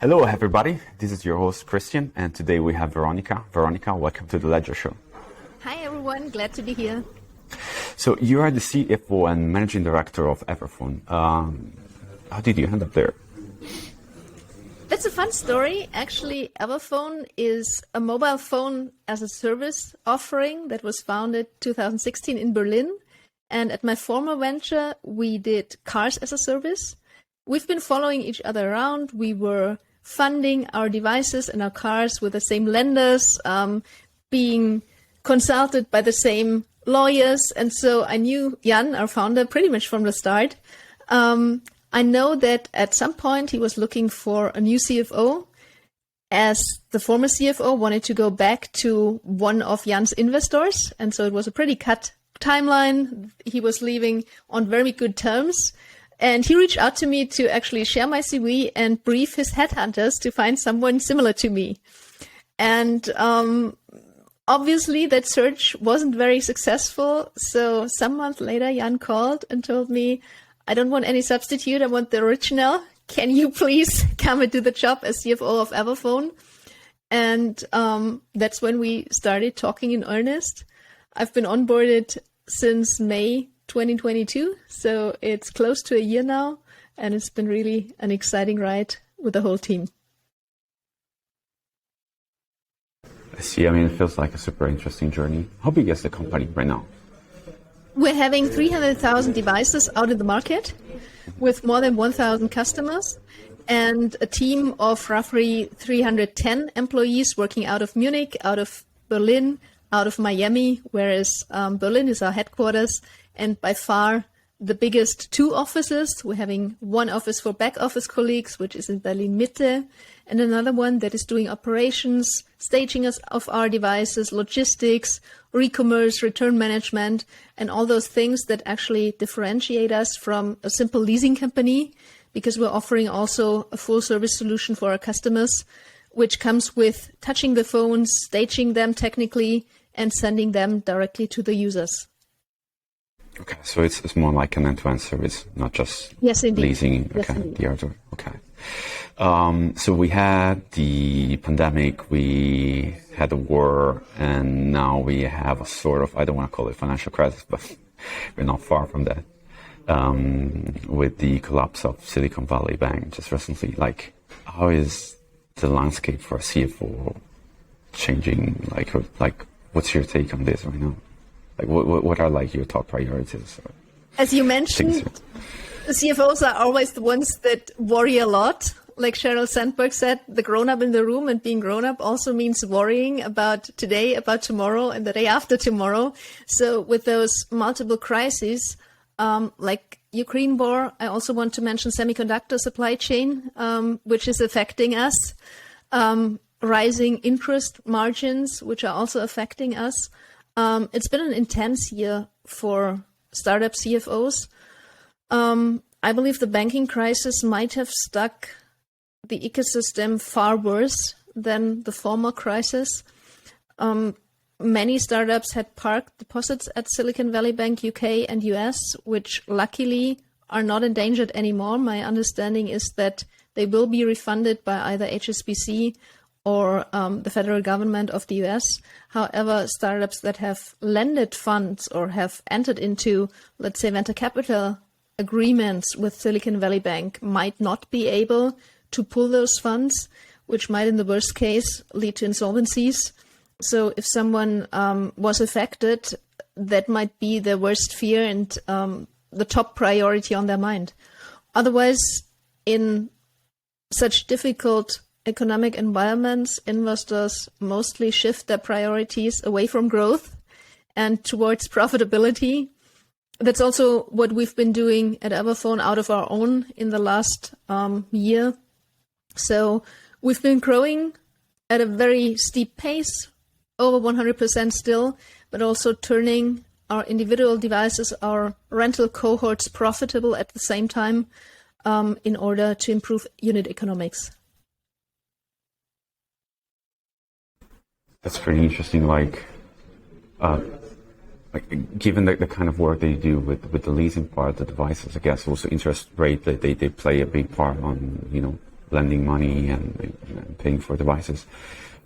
Hello, everybody. This is your host, Christian, and today we have Veronika. Veronika, welcome to the Ledger Show. Hi, everyone. Glad to be here. So you are the CFO and Managing Director of Everphone. How did you end up there? That's a fun story. Actually, Everphone is a mobile phone as a service offering that was founded 2016 in Berlin. And at my former venture, we did cars as a service. We've been following each other around. We were funding our devices and our cars with the same lenders, being consulted by the same lawyers. And so I knew Jan, our founder, pretty much from the start. I know that at some point he was looking for a new CFO, as the former CFO wanted to go back to one of Jan's investors. And so it was a pretty cut timeline. He was leaving on very good terms. And he reached out to me to actually share my CV and brief his headhunters to find someone similar to me. And obviously that search wasn't very successful. So some months later, Jan called and told me, I don't want any substitute. I want the original. Can you please come and do the job as CFO of Everphone? And that's when we started talking in earnest. I've been onboarded since May 2022, so it's close to a year now, and it's been really an exciting ride with the whole team. I see. I mean, it feels like a super interesting journey. How big is the company right now? We're having 300,000 devices out in the market with more than 1,000 customers and a team of roughly 310 employees working out of Munich, out of Berlin, out of Miami, whereas Berlin is our headquarters and by far the biggest two offices. We're having one office for back office colleagues, which is in Berlin Mitte, and another one that is doing operations, staging of our devices, logistics, re-commerce, return management, and all those things that actually differentiate us from a simple leasing company, because we're offering also a full service solution for our customers, which comes with touching the phones, staging them technically, and sending them directly to the users. Okay, so it's more like an end-to-end service, not just leasing. Yes, okay, indeed. the hardware. Okay. So we had the pandemic, we had the war, and now we have a sort of, I don't want to call it financial crisis, but we're not far from that. With the collapse of Silicon Valley Bank just recently, like, how is the landscape for a CFO changing? Like, what's your take on this right now? Like, what are like your top priorities? As you mentioned, the CFOs are always the ones that worry a lot. Like Sheryl Sandberg said, the grown-up in the room, and being grown-up also means worrying about today, about tomorrow, and the day after tomorrow. So with those multiple crises, like Ukraine war, I also want to mention semi-conductor supply chain, which is affecting us, rising interest margins, which are also affecting us. It's been an intense year for startup CFOs. I believe the banking crisis might have stuck the ecosystem far worse than the former crisis. Many startups had parked deposits at Silicon Valley Bank UK and US, which luckily are not endangered anymore. My understanding is that they will be refunded by either HSBC or the federal government of the US. However, startups that have lended funds or have entered into, let's say, venture capital agreements with Silicon Valley Bank might not be able to pull those funds, which might, in the worst case, lead to insolvencies. So if someone was affected, that might be their worst fear and the top priority on their mind. Otherwise, in such difficult economic environments, investors mostly shift their priorities away from growth and towards profitability. That's also what we've been doing at Everphone out of our own in the last year. So we've been growing at a very steep pace, over 100% still, but also turning our individual devices, our rental cohorts profitable at the same time in order to improve unit economics. That's pretty interesting. Like given the kind of work that you do with the leasing part, the devices, I guess also interest rate, they play a big part on, lending money and paying for devices.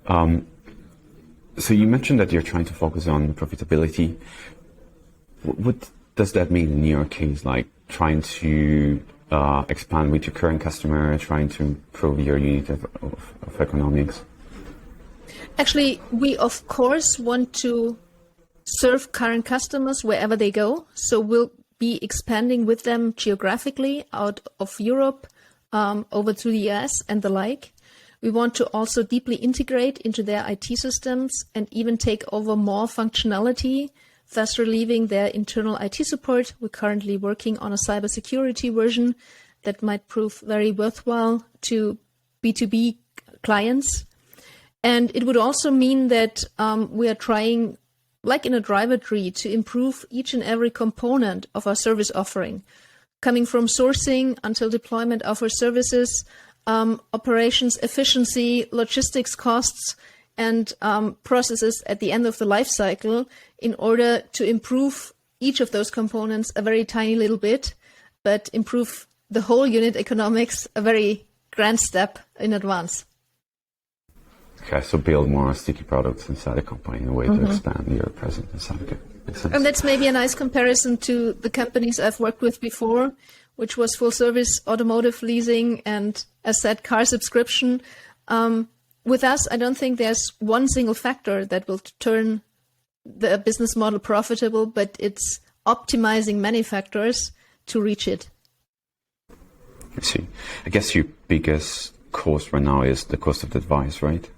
So you mentioned that you're trying to focus on profitability. What does that mean in your case? Like trying to expand with your current customer, trying to improve your unit of economics? Actually, we of course want to serve current customers wherever they go. So we'll be expanding with them geographically out of Europe, over to the US and the like. We want to also deeply integrate into their IT systems and even take over more functionality, thus relieving their internal IT support. We're currently working on a cybersecurity version that might prove very worthwhile to B2B clients. And it would also mean that we are trying, like in a driver tree, to improve each and every component of our service offering, coming from sourcing until deployment of our services, operations efficiency, logistics costs, and processes at the end of the life cycle, in order to improve each of those components a very tiny little bit, but improve the whole unit economics a very grand step in advance. Okay, so build more sticky products inside the company in a way to expand your presence inside. Okay, makes sense. And that's maybe a nice comparison to the companies I've worked with before, which was full service automotive leasing and, as said, car subscription. With us, I don't think there's one single factor that will turn the business model profitable, but it's optimizing many factors to reach it. I see. I guess your biggest cost right now is the cost of the device, right?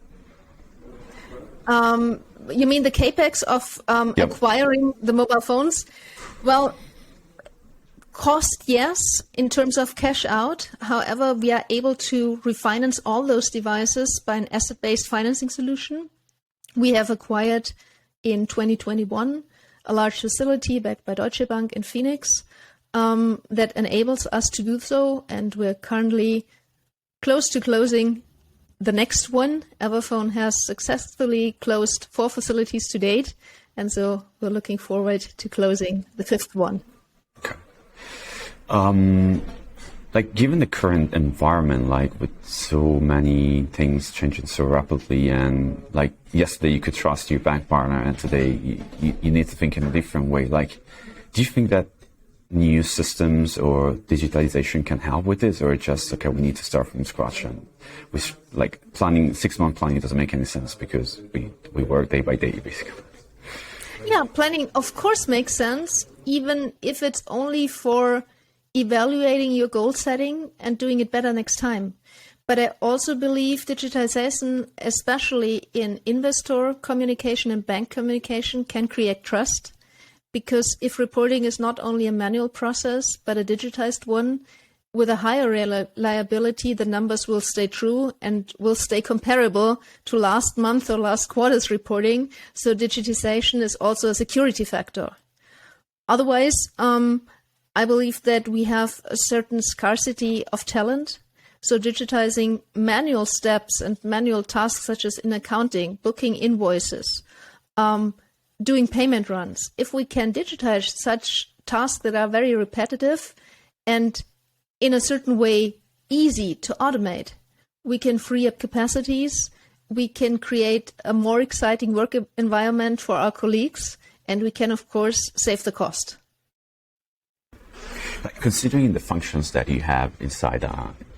You mean the capex of acquiring the mobile phones? Well, cost, yes, in terms of cash out. However, we are able to refinance all those devices by an asset-based financing solution. We have acquired in 2021 a large facility backed by Deutsche Bank in Phoenix that enables us to do so, and we're currently close to closing the next one. Everphone has successfully closed 4 facilities to date, and so we're looking forward to closing the 5th one. Okay. Like given the current environment, like with so many things changing so rapidly, and like yesterday you could trust your bank partner, and today you need to think in a different way. Like, do you think that new systems or digitalization can help with this, or just, okay, we need to start from scratch? And with like planning, 6-month planning doesn't make any sense because we work day by day, basically. Yeah, planning of course makes sense, even if it's only for evaluating your goal setting and doing it better next time. But I also believe digitization, especially in investor communication and bank communication, can create trust. Because if reporting is not only a manual process, but a digitized one, with a higher reliability, the numbers will stay true and will stay comparable to last month or last quarter's reporting. So digitization is also a security factor. Otherwise, I believe that we have a certain scarcity of talent. So digitizing manual steps and manual tasks, such as in accounting, booking invoices, doing payment runs. If we can digitize such tasks that are very repetitive and in a certain way easy to automate, we can free up capacities, we can create a more exciting work environment for our colleagues, and we can, of course, save the cost. Considering the functions that you have inside,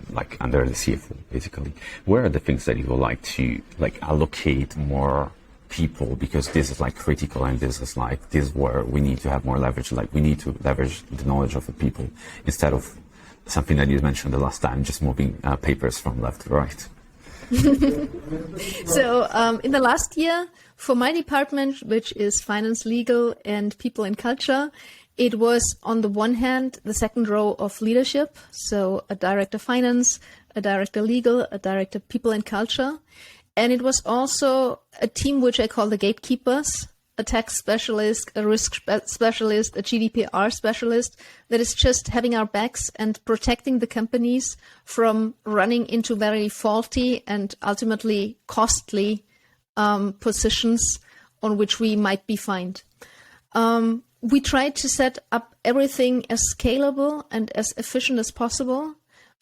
like under the CFO, basically, where are the things that you would like to allocate more people, because this is like critical, and this is where we need to have more leverage. Like we need to leverage the knowledge of the people instead of something that you mentioned the last time, just moving papers from left to right. So in the last year, for my department, which is finance, legal, and people and culture, it was on the one hand the second row of leadership, so a director finance, a director legal, a director people and culture. And it was also a team which I call the gatekeepers, a tax specialist, a risk specialist, a GDPR specialist, that is just having our backs and protecting the companies from running into very faulty and ultimately costly positions on which we might be fined. We tried to set up everything as scalable and as efficient as possible.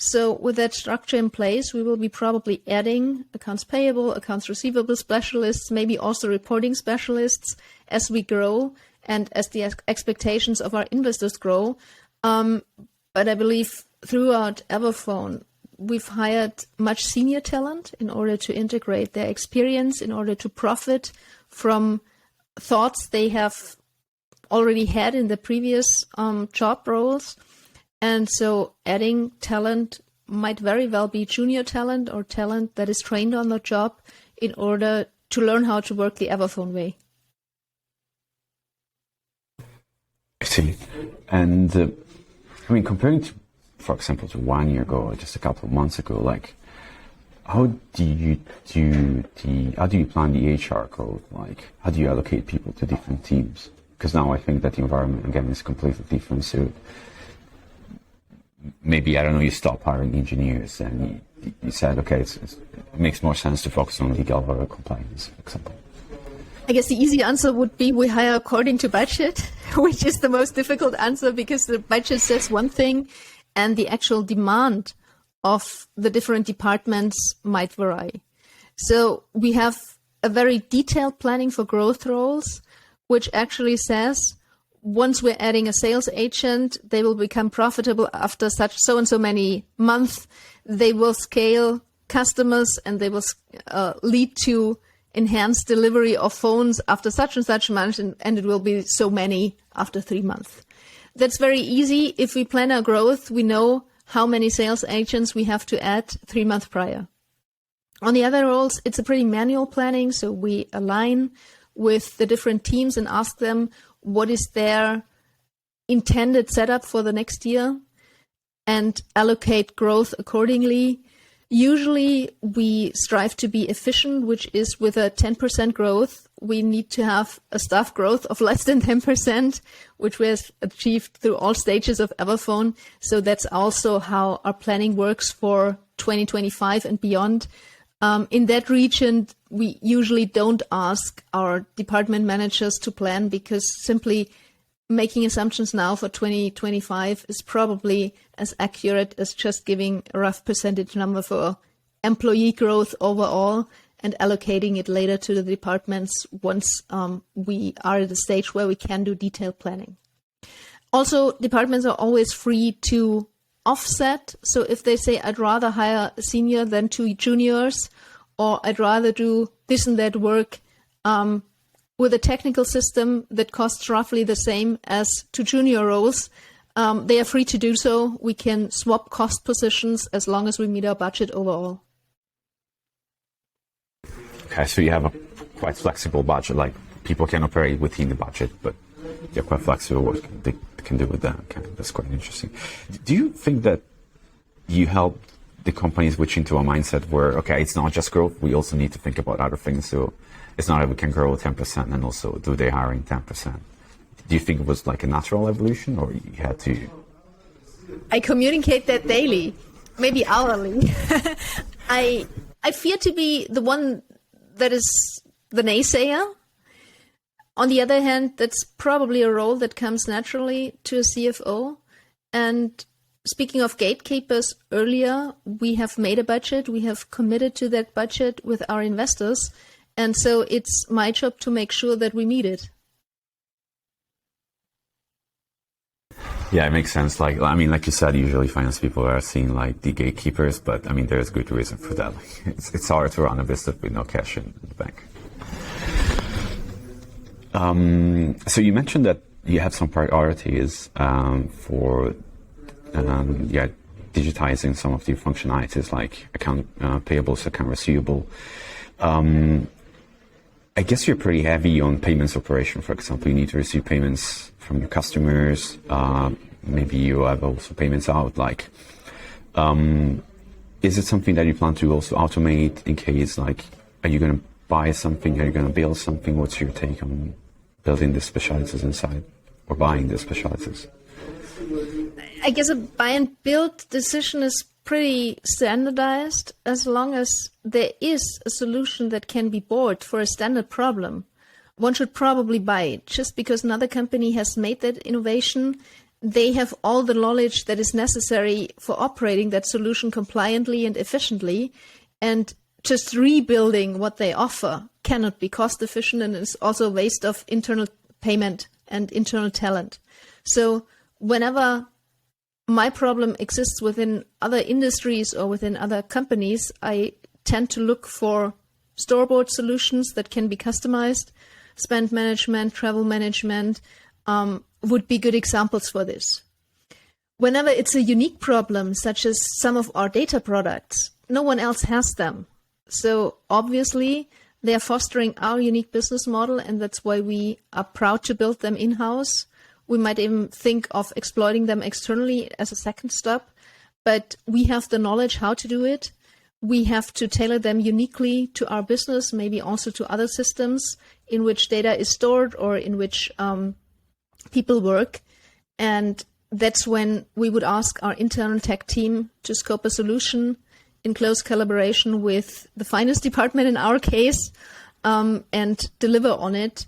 So with that structure in place, we will be probably adding accounts payable, accounts receivable specialists, maybe also reporting specialists as we grow and as the expectations of our investors grow. But I believe throughout Everphone, we've hired much senior talent in order to integrate their experience, in order to profit from thoughts they have already had in the previous job roles. And so adding talent might very well be junior talent or talent that is trained on the job in order to learn how to work the Everphone way. I see. And I mean, comparing to, for example, to 1 year ago or just a couple of months ago, like, how do you plan the HR growth? Like, how do you allocate people to different teams? Because now I think that the environment, again, is completely different. So maybe, I don't know, you stop hiring engineers and you said, okay, it makes more sense to focus on legal or compliance, for example. I guess the easy answer would be we hire according to budget, which is the most difficult answer because the budget says one thing and the actual demand of the different departments might vary. So we have a very detailed planning for growth roles, which actually says once we're adding a sales agent, they will become profitable after such so and so many months. They will scale customers and they will lead to enhanced delivery of phones after such and such months, and it will be so many after 3 months. That's very easy. If we plan our growth, we know how many sales agents we have to add 3 months prior. On the other roles, it's a pretty manual planning, so we align with the different teams and ask them what is their intended setup for the next year and allocate growth accordingly. Usually we strive to be efficient, which is with a 10% growth, we need to have a staff growth of less than 10%, which we have achieved through all stages of Everphone. So that's also how our planning works for 2025 and beyond. In that region, we usually don't ask our department managers to plan because simply making assumptions now for 2025 is probably as accurate as just giving a rough percentage number for employee growth overall and allocating it later to the departments once we are at a stage where we can do detailed planning. Also, departments are always free to offset. So if they say, I'd rather hire a senior than 2 juniors, or I'd rather do this and that work with a technical system that costs roughly the same as 2 junior roles, they are free to do so. We can swap cost positions as long as we meet our budget overall. Okay, so you have a quite flexible budget, like people can operate within the budget, but you're quite flexible what they can do with that. Okay, that's quite interesting. Do you think that you help the companies switch into a mindset where, okay, it's not just growth, we also need to think about other things. So it's not that we can grow 10% and also do the hiring 10%. Do you think it was like a natural evolution or you had to? I communicate that daily, maybe hourly. I fear to be the one that is the naysayer. On the other hand, that's probably a role that comes naturally to a CFO. And speaking of gatekeepers earlier, we have made a budget. We have committed to that budget with our investors. And so it's my job to make sure that we meet it. Yeah, it makes sense. Like, I mean, like you said, usually finance people are seen like the gatekeepers, but I mean, there's good reason for that. Like, it's hard to run a business with no cash in the bank. So you mentioned that you have some priorities for digitizing some of the functionalities like account payables, account receivable. I guess you're pretty heavy on payments operation. For example, you need to receive payments from your customers. Maybe you have also payments out. Like, is it something that you plan to also automate in case, like, are you going to buy something? Are you going to build something? What's your take on building the specialties inside or buying the specialties? I guess a buy and build decision is pretty standardized as long as there is a solution that can be bought for a standard problem. One should probably buy it. Just because another company has made that innovation they have all the knowledge that is necessary for operating that solution compliantly and efficiently. And just rebuilding what they offer cannot be cost efficient, and is also a waste of internal payment and internal talent. So whenever my problem exists within other industries or within other companies, I tend to look for store-bought solutions that can be customized. Spend management, travel management would be good examples for this. Whenever it's a unique problem, such as some of our data products, no one else has them. So obviously, they are fostering our unique business model, and that's why we are proud to build them in-house. We might even think of exploiting them externally as a second step, but we have the knowledge how to do it. We have to tailor them uniquely to our business, maybe also to other systems in which data is stored or in which people work. And that's when we would ask our internal tech team to scope a solution in close collaboration with the finance department in our case, and deliver on it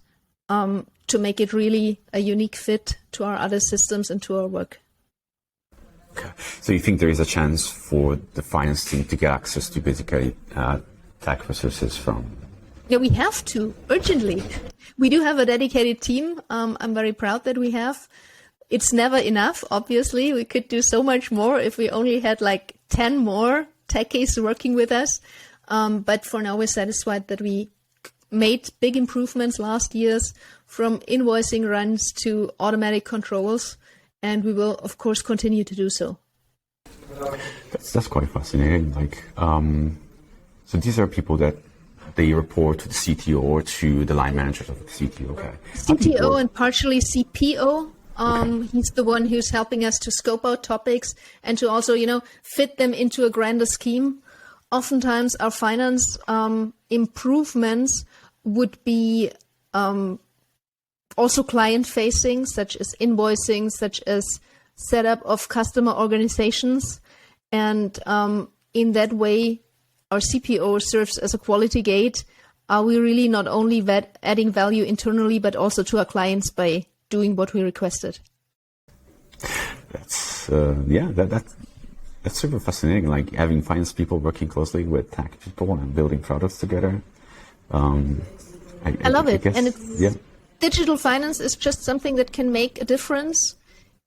to make it really a unique fit to our other systems and to our work. Okay. So you think there is a chance for the finance team to get access to basically tech resources from? Yeah, we have to, urgently. We do have a dedicated team. I'm very proud that we have. It's never enough, obviously. We could do so much more if we only had like 10 more techies working with us. But for now, we're satisfied that we made big improvements last years, from invoicing runs to automatic controls. And we will, of course, continue to do so. That's quite fascinating. Like, so these are people that they report to the CTO or to the line managers of the CTO. Okay. CTO and partially CPO. He's the one who's helping us to scope out topics and to also, fit them into a grander scheme. Oftentimes, our finance improvements would be also client-facing, such as invoicing, such as setup of customer organizations. And in that way, our CPO serves as a quality gate. Are we really not only adding value internally, but also to our clients by doing what we requested? That's that's super fascinating. Like having finance people working closely with tech people and building products together. I love it, and digital finance is just something that can make a difference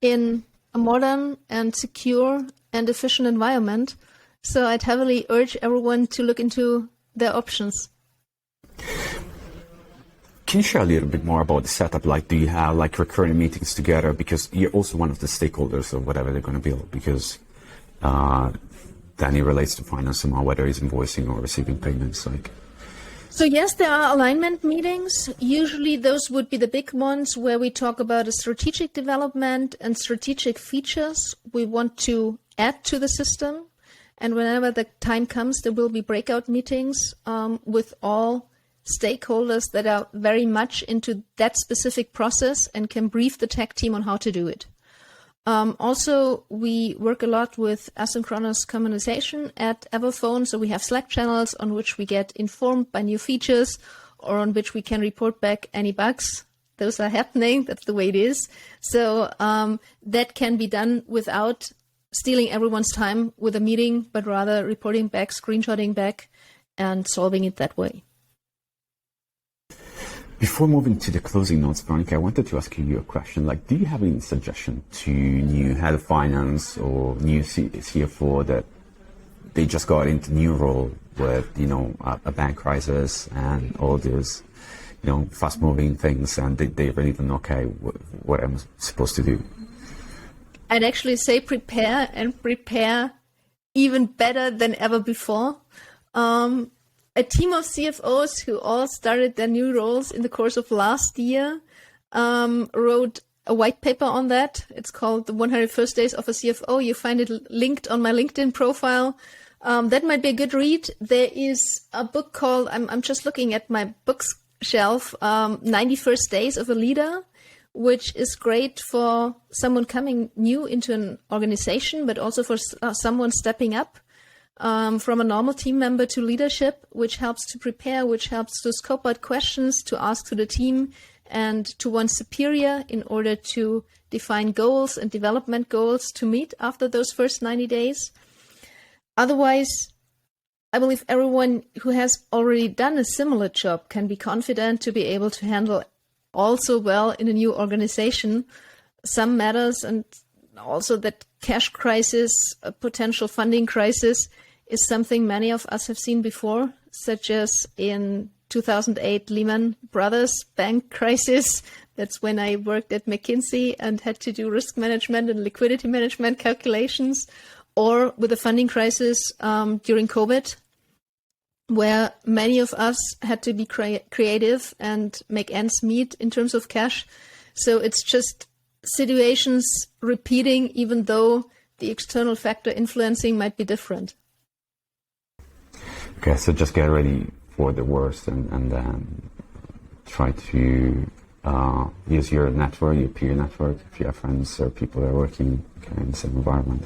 in a modern and secure and efficient environment. So I'd heavily urge everyone to look into their options. Can you share a little bit more about the setup? Like, do you have like recurring meetings together? Because you're also one of the stakeholders of whatever they're going to build. Because then it relates to finance somehow, whether it's invoicing or receiving payments. So yes, there are alignment meetings. Usually those would be the big ones where we talk about a strategic development and strategic features we want to add to the system. And whenever the time comes, there will be breakout meetings with all stakeholders that are very much into that specific process and can brief the tech team on how to do it. Also, we work a lot with asynchronous communication at Everphone. So we have Slack channels on which we get informed by new features or on which we can report back any bugs. Those are happening. That's the way it is. So that can be done without stealing everyone's time with a meeting, but rather reporting back, screenshotting back, and solving it that way. Before moving to the closing notes, Veronika, I wanted to ask you a question. Like, do you have any suggestion to new head of finance or new CFO that they just got into new role with, a bank crisis and all these, fast moving things, and they really don't know, okay, what I'm supposed to do? I'd actually say prepare even better than ever before. A team of CFOs who all started their new roles in the course of last year wrote a white paper on that. It's called The 101st Days of a CFO. You find it linked on my LinkedIn profile. That might be a good read. There is a book called, I'm just looking at my bookshelf, 91st Days of a Leader, which is great for someone coming new into an organization, but also for someone stepping up from a normal team member to leadership, which helps to prepare, which helps to scope out questions to ask to the team, and to one's superior in order to define goals and development goals to meet after those first 90 days. Otherwise, I believe everyone who has already done a similar job can be confident to be able to handle also well in a new organization some matters, and also that cash crisis, a potential funding crisis, is something many of us have seen before, such as in 2008 Lehman Brothers bank crisis. That's when I worked at McKinsey and had to do risk management and liquidity management calculations, or with the funding crisis during COVID, where many of us had to be creative and make ends meet in terms of cash. So it's just situations repeating, even though the external factor influencing might be different. Okay, so just get ready for the worst and then try to use your network, your peer network, if you have friends or people that are working in the same environment.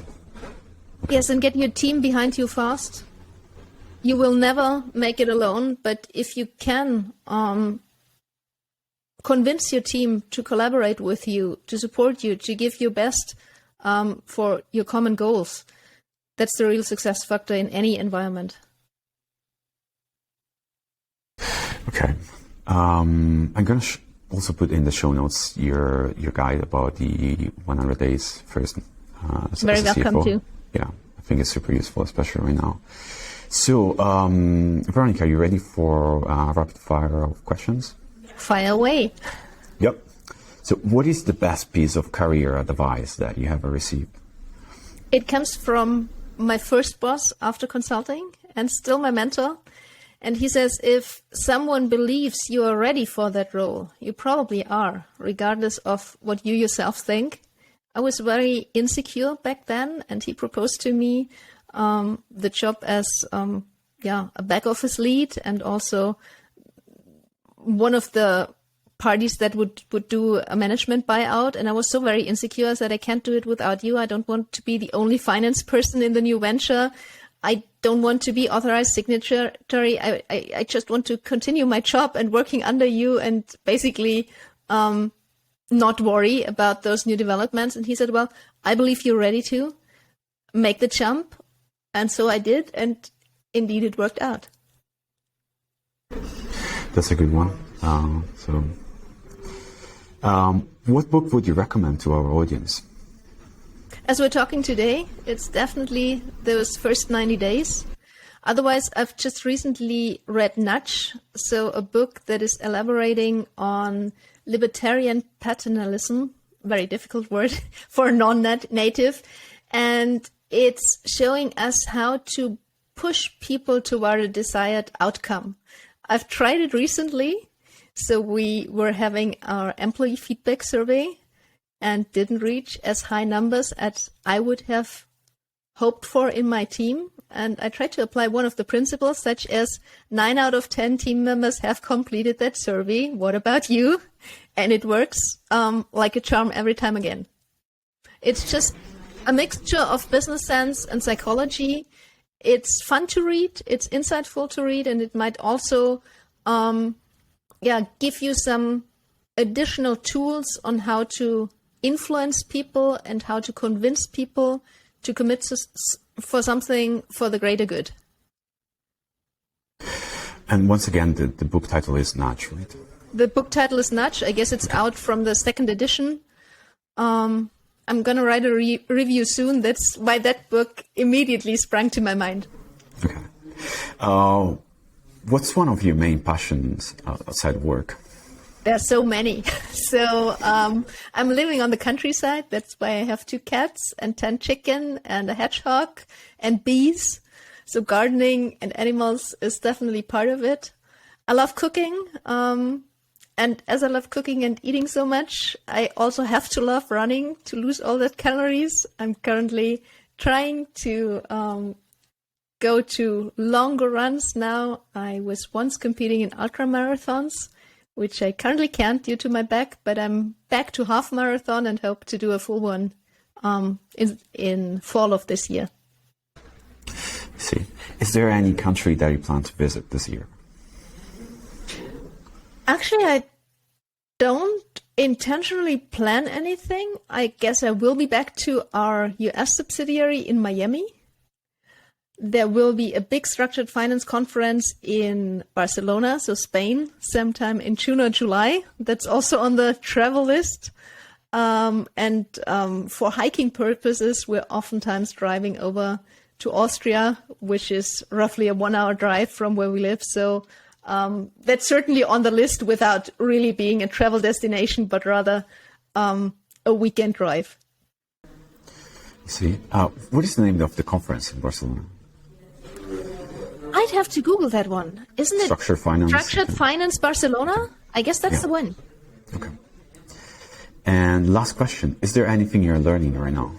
Okay. Yes, and get your team behind you fast. You will never make it alone, but if you can convince your team to collaborate with you, to support you, to give your best for your common goals, that's the real success factor in any environment. Okay. I'm going to also put in the show notes your guide about the 100 days first. Very welcome too. Yeah, I think it's super useful, especially right now. So, Veronika, are you ready for rapid fire of questions? Fire away. Yep. So what is the best piece of career advice that you have received? It comes from my first boss after consulting and still my mentor. And he says, if someone believes you are ready for that role, you probably are, regardless of what you yourself think. I was very insecure back then, and he proposed to me the job as a back office lead, and also one of the parties that would do a management buyout. And I was so very insecure. I said, I can't do it without you. I don't want to be the only finance person in the new venture. I don't want to be authorized signatory. I just want to continue my job and working under you and basically not worry about those new developments. And he said, well, I believe you're ready to make the jump. And so I did. And indeed, it worked out. That's a good one. What book would you recommend to our audience? As we're talking today, it's definitely those first 90 days. Otherwise, I've just recently read Nudge, so a book that is elaborating on libertarian paternalism, very difficult word for a non-native, and it's showing us how to push people toward a desired outcome. I've tried it recently, so we were having our employee feedback survey and didn't reach as high numbers as I would have hoped for in my team. And I tried to apply one of the principles, such as 9 out of 10 team members have completed that survey. What about you? And it works like a charm every time again. It's just a mixture of business sense and psychology. It's fun to read, it's insightful to read, and it might also give you some additional tools on how to influence people and how to convince people to commit for something for the greater good. And once again, the book title is Nudge, right? The book title is Nudge. I guess it's out from the second edition. I'm going to write a review soon. That's why that book immediately sprang to my mind. Okay. What's one of your main passions outside work? There are so many. So I'm living on the countryside. That's why I have 2 cats and 10 chicken and a hedgehog and bees. So gardening and animals is definitely part of it. I love cooking. And as I love cooking and eating so much, I also have to love running to lose all that calories. I'm currently trying to go to longer runs now. I was once competing in ultra marathons, which I currently can't due to my back, but I'm back to half marathon and hope to do a full one in fall of this year. I see. Is there any country that you plan to visit this year? Actually, I don't intentionally plan anything. I guess I will be back to our US subsidiary in Miami. There will be a big structured finance conference in Barcelona, so Spain, sometime in June or July. That's also on the travel list. And for hiking purposes, we're oftentimes driving over to Austria, which is roughly a 1-hour drive from where we live. So that's certainly on the list without really being a travel destination, but rather a weekend drive. See, what is the name of the conference in Barcelona? I'd have to Google that one. Isn't it Structured Finance? Structured Finance Barcelona? I guess that's the one. Okay. And last question, is there anything you're learning right now?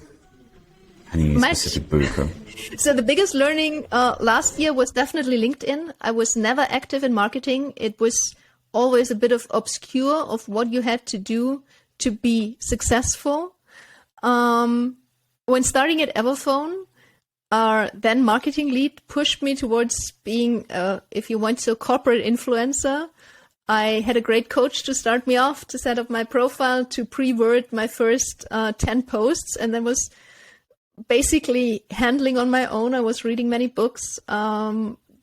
Any specific book? So the biggest learning last year was definitely LinkedIn. I was never active in marketing. It was always a bit of obscure of what you had to do to be successful. When starting at Everphone, our then marketing lead pushed me towards being, if you want so, corporate influencer. I had a great coach to start me off, to set up my profile, to pre-word my first 10 posts, and then was basically handling on my own. I was reading many books,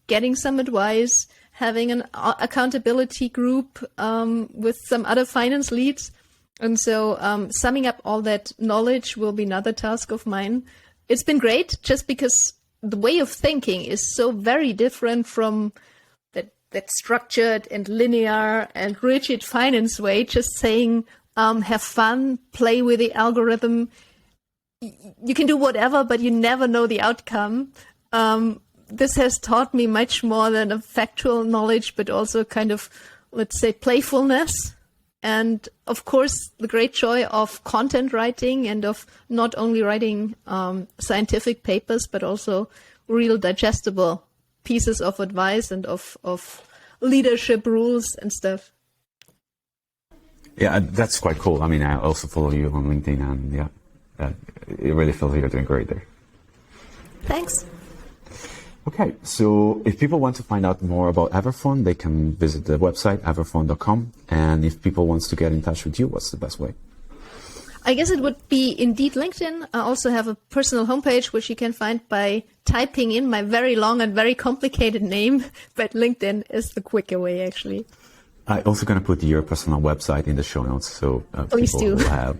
getting some advice, having an accountability group with some other finance leads. And so summing up all that knowledge will be another task of mine. It's been great just because the way of thinking is so very different from that structured and linear and rigid finance way, just saying, have fun, play with the algorithm. You can do whatever, but you never know the outcome. This has taught me much more than a factual knowledge, but also kind of, let's say, playfulness. And of course, the great joy of content writing and of not only writing scientific papers, but also real digestible pieces of advice and of leadership rules and stuff. Yeah, that's quite cool. I mean, I also follow you on LinkedIn, and yeah, it really feels like you're doing great there. Thanks. Okay, so if people want to find out more about Everphone, they can visit the website, everphone.com. And if people want to get in touch with you, what's the best way? I guess it would be indeed LinkedIn. I also have a personal homepage, which you can find by typing in my very long and very complicated name, but LinkedIn is the quicker way, actually. I'm also going to put your personal website in the show notes, so Please people do. will have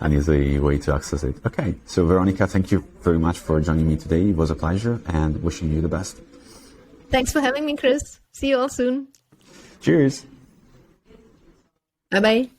an easy way to access it. Okay, so Veronika, thank you very much for joining me today. It was a pleasure, and wishing you the best. Thanks for having me, Chris. See you all soon. Cheers. Bye-bye.